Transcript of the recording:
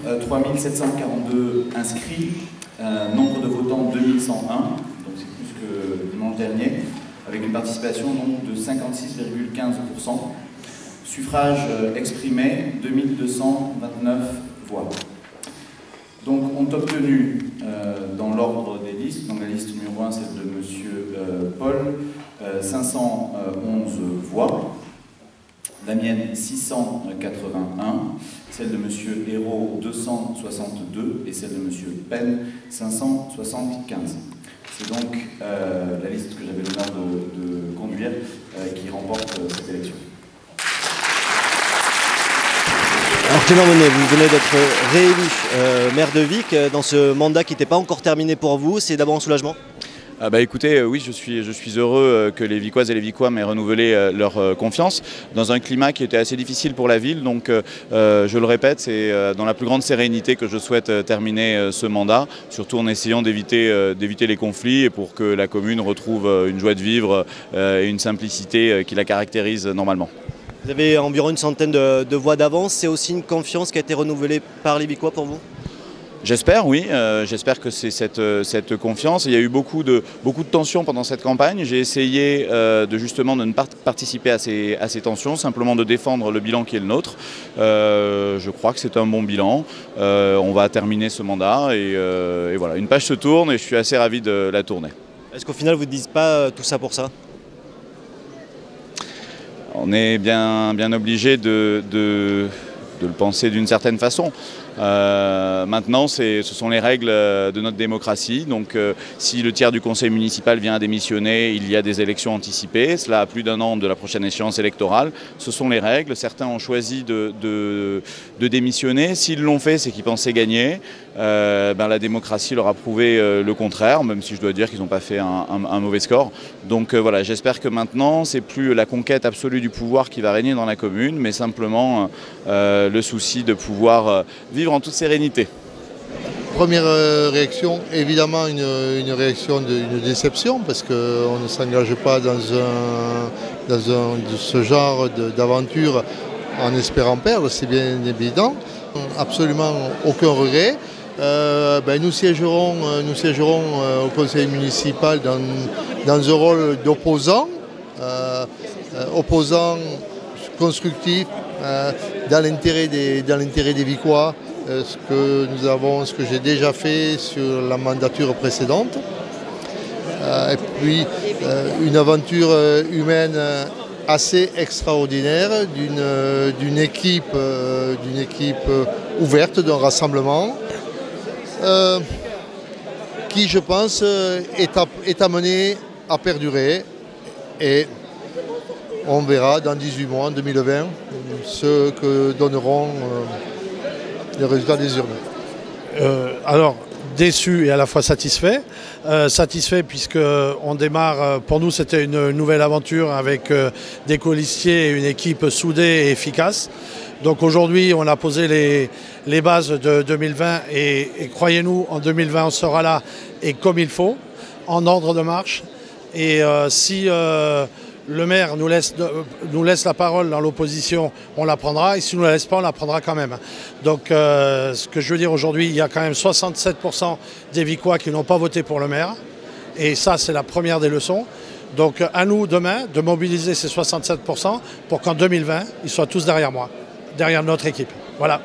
3742 inscrits, nombre de votants 2101, donc c'est plus que dimanche dernier, avec une participation donc, de 56,15%. Suffrage exprimé, 2229 voix. Donc ont obtenu, dans l'ordre des listes, dans la liste numéro 1, celle de M. Paul, 511 voix. La mienne, 681. Celle de M. Hérault, 262. Et celle de M. Penn, 575. C'est donc la liste que j'avais l'honneur de conduire qui remporte cette élection. Alors Clément Monet, vous venez d'être réélu maire de Vic dans ce mandat qui n'était pas encore terminé pour vous. C'est d'abord un soulagement ? Écoutez, oui, je suis heureux que les Vicoises et les Vicois m'aient renouvelé leur confiance dans un climat qui était assez difficile pour la ville. Donc, je le répète, c'est dans la plus grande sérénité que je souhaite terminer ce mandat, surtout en essayant d'éviter les conflits et pour que la commune retrouve une joie de vivre et une simplicité qui la caractérise normalement. Vous avez environ une centaine de voix d'avance. C'est aussi une confiance qui a été renouvelée par les Vicois pour vous ? J'espère, oui. J'espère que c'est cette confiance. Il y a eu beaucoup de tensions pendant cette campagne. J'ai essayé de ne pas participer à ces tensions, simplement de défendre le bilan qui est le nôtre. Je crois que c'est un bon bilan. On va terminer ce mandat et voilà. Une page se tourne et je suis assez ravi de la tourner. Est-ce qu'au final, vous ne dites pas tout ça pour ça ? On est bien obligé de le penser d'une certaine façon. Maintenant, ce sont les règles de notre démocratie. Donc, si le tiers du conseil municipal vient à démissionner, il y a des élections anticipées. Cela à plus d'un an de la prochaine échéance électorale. Ce sont les règles. Certains ont choisi de démissionner. S'ils l'ont fait, c'est qu'ils pensaient gagner. La démocratie leur a prouvé le contraire, même si je dois dire qu'ils n'ont pas fait un mauvais score. Donc voilà, j'espère que maintenant, c'est plus la conquête absolue du pouvoir qui va régner dans la commune, mais simplement le souci de pouvoir vivre en toute sérénité. Première réaction, évidemment une réaction d'une déception parce qu'on ne s'engage pas dans ce genre d'aventure en espérant perdre, c'est bien évident. Absolument aucun regret. Nous siégerons au conseil municipal dans un rôle d'opposant, opposant constructif dans l'intérêt des Vicois, ce que j'ai déjà fait sur la mandature précédente. Et puis une aventure humaine assez extraordinaire d'une équipe ouverte, d'un rassemblement qui, je pense, est amené à perdurer et on verra dans 18 mois, en 2020, ce que donneront les résultats des urnes. Alors, déçu et à la fois satisfait. Satisfait puisqu'on démarre, pour nous c'était une nouvelle aventure avec des colistiers et une équipe soudée et efficace. Donc aujourd'hui on a posé les bases de 2020 et croyez-nous, en 2020 on sera là et comme il faut, en ordre de marche. Et si le maire nous laisse la parole dans l'opposition, on la prendra. Et s'il ne nous la laisse pas, on la prendra quand même. Donc ce que je veux dire aujourd'hui, il y a quand même 67% des Vicois qui n'ont pas voté pour le maire. Et ça, c'est la première des leçons. Donc à nous, demain, de mobiliser ces 67% pour qu'en 2020, ils soient tous derrière moi, derrière notre équipe. Voilà.